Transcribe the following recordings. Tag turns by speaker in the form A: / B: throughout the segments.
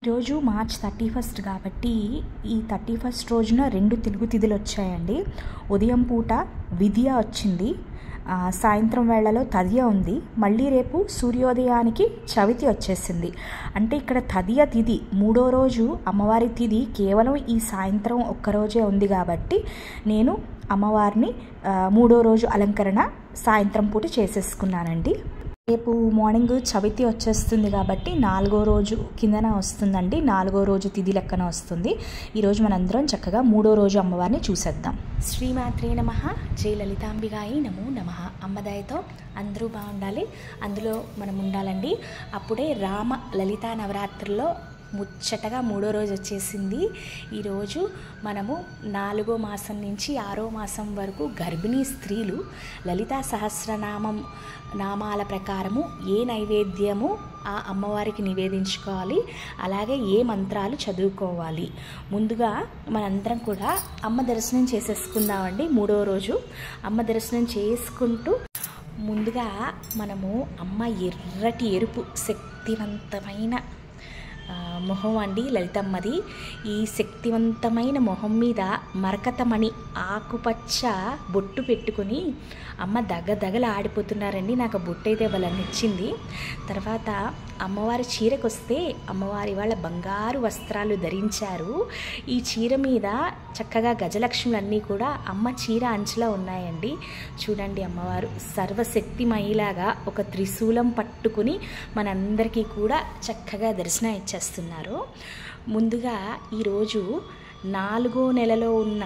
A: ఈరోజు మార్చ్ 31 కాబట్టి ఈ 31 రోజున 2 తెలుగు తిథులు వచ్చాయండి. ఉదయం పూట విద్య వచ్చింది, సాయంత్రం వేళలో తదియ ఉంది, మళ్ళీ రేపు సూర్యోదయానికి చవితి వచ్చేసింది. అంటే ఇక్కడ తదియ తిథి మూడో రోజు అమ్మవారి తిథి కేవలం ఈ సాయంత్రం ఒక్కరోజే ఉంది కాబట్టి నేను అమ్మవారిని మూడో రోజు అలంకరణ సాయంత్రం పూట చేసేసుకున్నానండి. రేపు మార్నింగ్ చవితి వచ్చేస్తుంది కాబట్టి నాలుగో రోజు కిందన వస్తుందండి, నాలుగో రోజు తిథి లెక్కన వస్తుంది. ఈరోజు మనందరం చక్కగా మూడో రోజు అమ్మవారిని చూసేద్దాం. శ్రీమాత్రే నమః, జై లలితాంబికాయి నమో నమః. అమ్మదయతో అందరూ బాగుండాలి, అందులో మనం ఉండాలండి. అప్పుడే రామ లలితా నవరాత్రుల్లో ముచ్చటగా మూడో రోజు వచ్చేసింది. ఈరోజు మనము 4వ మాసం నుంచి 6వ మాసం వరకు గర్భిణీ స్త్రీలు లలితా నామాల ప్రకారము ఏ నైవేద్యము ఆ అమ్మవారికి నివేదించుకోవాలి, అలాగే ఏ మంత్రాలు చదువుకోవాలి. ముందుగా మనందరం కూడా అమ్మ దర్శనం చేసేసుకుందామండి. మూడో రోజు అమ్మ దర్శనం చేసుకుంటూ ముందుగా మనము అమ్మ ఎర్రటి ఎరుపు శక్తివంతమైన మొహం అండి లలితమ్మది. ఈ శక్తివంతమైన మొహం మీద మరకతమణి ఆకుపచ్చ బొట్టు పెట్టుకుని అమ్మ దగదగలు ఆడిపోతున్నారండి. నాకు బొట్టు అయితే బలనిచ్చింది. తర్వాత అమ్మవారి చీరకు వస్తే అమ్మవారి వాళ్ళ బంగారు వస్త్రాలు ధరించారు. ఈ చీర మీద చక్కగా గజలక్ష్ములన్నీ కూడా అమ్మ చీర అంచులో ఉన్నాయండి. చూడండి, అమ్మవారు సర్వశక్తిమయిలాగా ఒక త్రిశూలం పట్టుకుని మనందరికీ కూడా చక్కగా దర్శనం ఇచ్చేస్తున్నారు. ముందుగా ఈరోజు 4వ నెలలో ఉన్న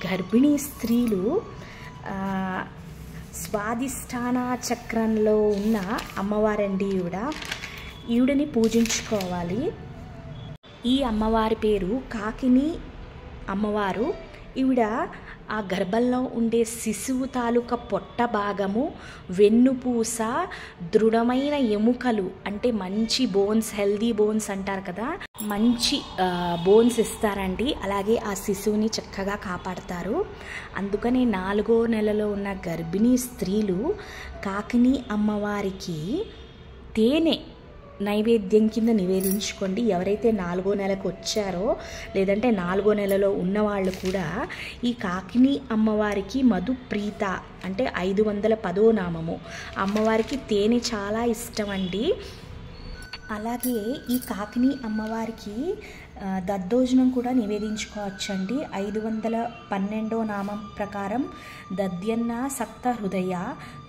A: గర్భిణీ స్త్రీలు స్వాదిష్టాన చక్రంలో ఉన్న అమ్మవారండి. ఈవిడని పూజించుకోవాలి. ఈ అమ్మవారి పేరు కాకిని అమ్మవారు. ఈవిడ ఆ గర్భంలో ఉండే శిశువు తాలూకా పొట్ట భాగము, వెన్నుపూస, దృఢమైన ఎముకలు అంటే మంచి బోన్స్, హెల్దీ బోన్స్ అంటారు కదా, మంచి బోన్స్ ఇస్తారండి. అలాగే ఆ శిశువుని చక్కగా కాపాడతారు. అందుకనే 4వ నెలలో ఉన్న గర్భిణీ స్త్రీలు కాకిని అమ్మవారికి తేనె నైవేద్యం కింద నివేదించుకోండి. ఎవరైతే 4వ నెలకు వచ్చారో లేదంటే 4వ నెలలో ఉన్నవాళ్ళు కూడా ఈ కాకిని అమ్మవారికి మధుప్రీత అంటే 510వ నామము. అమ్మవారికి తేనె చాలా ఇష్టం అండి. అలాగే ఈ కాకిని అమ్మవారికి దద్దోజనం కూడా నివేదించుకోవచ్చండి. 512వ నామం ప్రకారం దద్యన్న సప్త హృదయ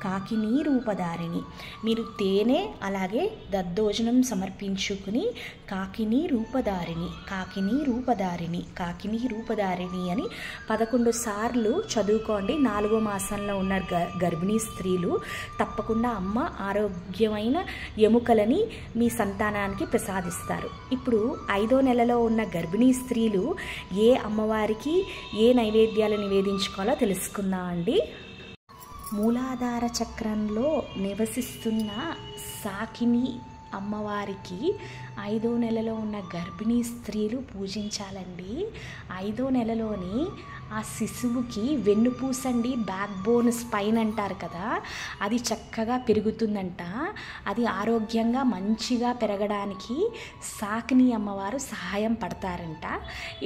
A: కాకిని రూపధారిణి. మీరు తేనె అలాగే దద్దోజనం సమర్పించుకుని కాకిని రూపధారిణి, కాకిని రూపధారిణి, కాకిని రూపధారిణి అని 11 సార్లు చదువుకోండి. 4వ మాసంలో ఉన్న గర్భిణీ స్త్రీలు తప్పకుండా అమ్మ ఆరోగ్యమైన ఎముకలని మీ సంతానానికి ప్రసాదిస్తారు. ఇప్పుడు 5వ నెలలో ఉన్న గర్భిణీ స్త్రీలు ఏ అమ్మవారికి ఏ నైవేద్యాలు నివేదించుకోవాలో తెలుసుకుందామండి. మూలాధార చక్రంలో నివసిస్తున్న సాకిని అమ్మవారికి 5వ నెలలో ఉన్న గర్భిణీ స్త్రీలు పూజించాలండి. 5వ నెలలోని ఆ శిశువుకి వెన్నుపూసండి, బ్యాక్ బోన్, స్పైన్ అంటారు కదా, అది చక్కగా పెరుగుతుందంట. అది ఆరోగ్యంగా మంచిగా పెరగడానికి సాకిని అమ్మవారు సహాయం పడతారంట.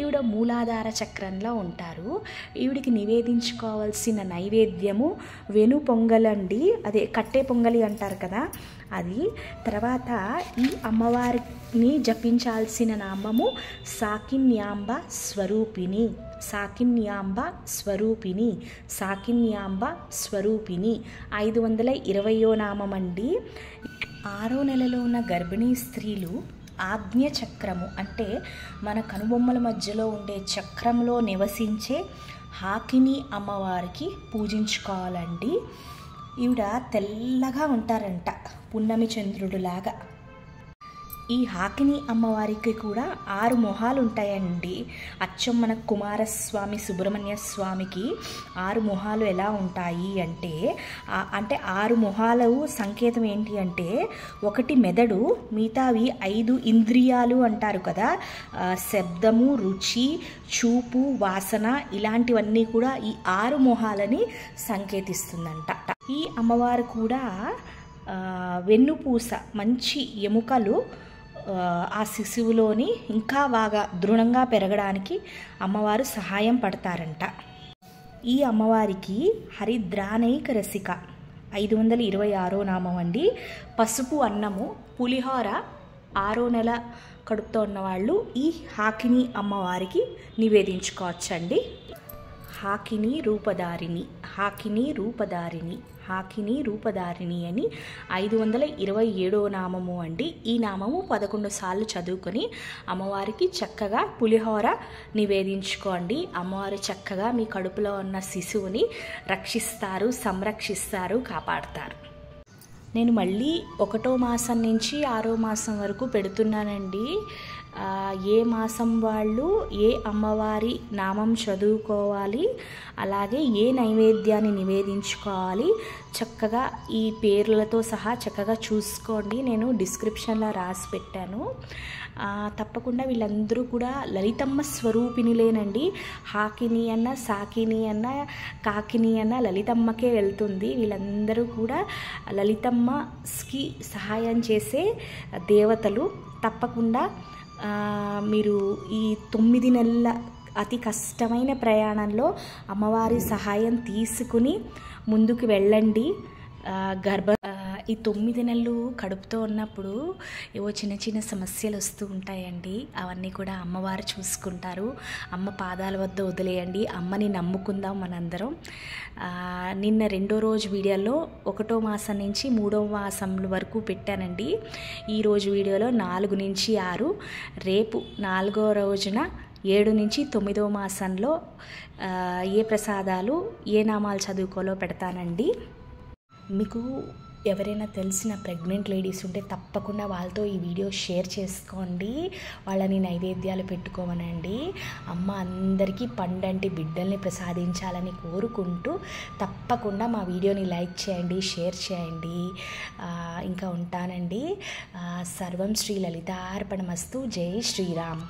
A: ఈవిడ మూలాధార చక్రంలో ఉంటారు. ఈవిడికి నివేదించుకోవాల్సిన నైవేద్యము వెను పొంగలండి, అదే కట్టే పొంగలి అంటారు కదా అది. తర్వాత ఈ అమ్మవారిని జపించాల్సిన నామము సాకిన్యాంబ స్వరూపిణి, సాకిన్యాంబ స్వరూపిణి, సాకిన్యాంబ స్వరూపిణి. 520వ నామం అండి. 6వ నెలలో ఉన్న గర్భిణీ స్త్రీలు ఆజ్ఞ చక్రము అంటే మన కనుబొమ్మల మధ్యలో ఉండే చక్రంలో నివసించే హాకిని అమ్మవారికి పూజించుకోవాలండి. ఈవిడ తెల్లగా ఉంటారంట, పున్నమి చంద్రుడులాగా. ఈ హాకిని అమ్మవారికి కూడా 6 మొహాలు ఉంటాయండి. అచ్చం మన కుమారస్వామి సుబ్రహ్మణ్య స్వామికి 6 మొహాలు ఎలా ఉంటాయి అంటే 6 మొహాలు సంకేతం ఏంటి అంటే, ఒకటి మెదడు, మిగతావి 5 ఇంద్రియాలు అంటారు కదా, శబ్దము, రుచి, చూపు, వాసన ఇలాంటివన్నీ కూడా ఈ 6 మొహాలని సంకేతిస్తుందంట. ఈ అమ్మవారు కూడా వెన్నుపూస, మంచి ఎముకలు ఆ శిశువులోని ఇంకా బాగా దృఢంగా పెరగడానికి అమ్మవారు సహాయం పడతారంట. ఈ అమ్మవారికి హరిద్రానైక రసిక 526వ నామం అండి. పసుపు అన్నము, పులిహోర 6వ నెల కడుపుతో ఉన్నవాళ్ళు ఈ హాకిని అమ్మవారికి నివేదించుకోవచ్చండి. హాకిని రూపధారిణి, హాకిని రూపధారిణి, హాకిని రూపధారిణి అని 527వ నామము అండి. ఈ నామము 11 సార్లు చదువుకొని అమ్మవారికి చక్కగా పులిహోర నివేదించుకోండి. అమ్మవారు చక్కగా మీ కడుపులో ఉన్న శిశువుని రక్షిస్తారు, సంరక్షిస్తారు, కాపాడతారు. నేను మళ్ళీ 1వ మాసం నుంచి 6వ మాసం వరకు పెడుతున్నానండి. ఏ మాసం వాళ్ళు ఏ అమ్మవారి నామం చదువుకోవాలి, అలాగే ఏ నైవేద్యాన్ని నివేదించుకోవాలి చక్కగా ఈ పేర్లతో సహా చక్కగా చూసుకోండి. నేను డిస్క్రిప్షన్లో రాసి పెట్టాను. తప్పకుండా వీళ్ళందరూ కూడా లలితమ్మ స్వరూపిణిలేనండి. హాకిని అన్న, సాకిని అన్న, కాకిని అన్న లలితమ్మకే వెళ్తుంది. వీళ్ళందరూ కూడా లలితమ్మకి సహాయం చేసే దేవతలు. తప్పకుండా మీరు ఈ 9 నెలల అతి కష్టమైన ప్రయాణంలో అమ్మవారి సహాయం తీసుకుని ముందుకు వెళ్ళండి. ఈ 9 నెలలు కడుపుతో ఉన్నప్పుడు ఏవో చిన్న చిన్న సమస్యలు వస్తూ ఉంటాయండి. అవన్నీ కూడా అమ్మవారు చూసుకుంటారు. అమ్మ పాదాల వద్ద వదిలేయండి. అమ్మని నమ్ముకుందాం మనందరం. నిన్న 2వ రోజు వీడియోలో 1వ మాసం నుంచి 3వ మాసం వరకు పెట్టానండి. ఈరోజు వీడియోలో 4 నుంచి 6, రేపు 4వ రోజున 7 నుంచి 9వ మాసంలో ఏ ప్రసాదాలు ఏ నామాలు చదువుకోలో పెడతానండి. మీకు ఎవరైనా తెలిసిన ప్రెగ్నెంట్ లేడీస్ ఉంటే తప్పకుండా వాళ్ళతో ఈ వీడియో షేర్ చేసుకోండి. వాళ్ళని నైవేద్యాలు పెట్టుకోమనండి. అమ్మ అందరికీ పండంటి బిడ్డల్ని ప్రసాదించాలని కోరుకుంటూ తప్పకుండా మా వీడియోని లైక్ చేయండి, షేర్ చేయండి. ఇంకా ఉంటానండి. సర్వం శ్రీ లలితార్పణమస్తు. జై శ్రీరామ్.